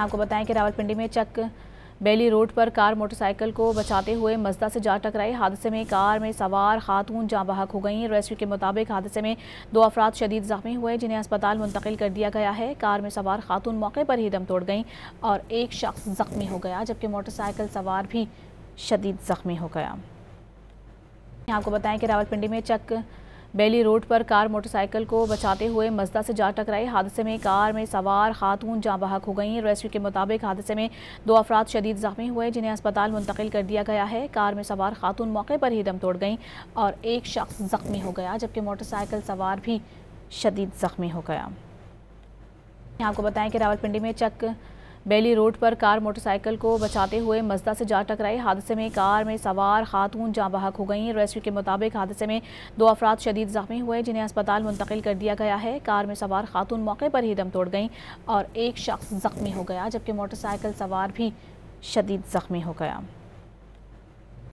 आपको बताएं कि रावलपिंडी में चक बेली रोड पर कार मोटरसाइकिल को बचाते हुए मजदा से जा टकराई। हादसे में कार में सवार खातून जाँ बहक हो गई। रेस्क्यू के मुताबिक हादसे में 2 अफराद शदीद जख्मी हुए, जिन्हें अस्पताल मुंतकिल कर दिया गया है। कार में सवार खातून मौके पर ही दम तोड़ गई और एक शख्स जख्मी हो गया, जबकि मोटरसाइकिल सवार भी शदीद जख्मी हो गया। आपको बताएं कि रावलपिंडी में चक बेली रोड पर कार मोटरसाइकिल को बचाते हुए मजदा से जा टकराई। हादसे में कार में सवार खातून जाँ बहक हो गई। रेस्क्यू के मुताबिक हादसे में 2 अफराद शदीद जख्मी हुए, जिन्हें अस्पताल मुंतकिल कर दिया गया है। कार में सवार खातून मौके पर ही दम तोड़ गई और एक शख्स जख्मी हो गया, जबकि मोटरसाइकिल सवार भी शदीद जख्मी हो गया। आपको बताएं कि रावलपिंडी में चक बेली रोड पर कार मोटरसाइकिल को बचाते हुए मजदा से जा टकराई। हादसे में कार में सवार खातून जाँ बहक हो गई। रेस्क्यू के मुताबिक हादसे में 2 अफराद शदीद जख्मी हुए, जिन्हें अस्पताल मुंतकिल कर दिया गया है। कार में सवार खातून मौके पर ही दम तोड़ गई और एक शख्स जख्मी हो गया, जबकि मोटरसाइकिल सवार भी शदीद जख्मी हो गया।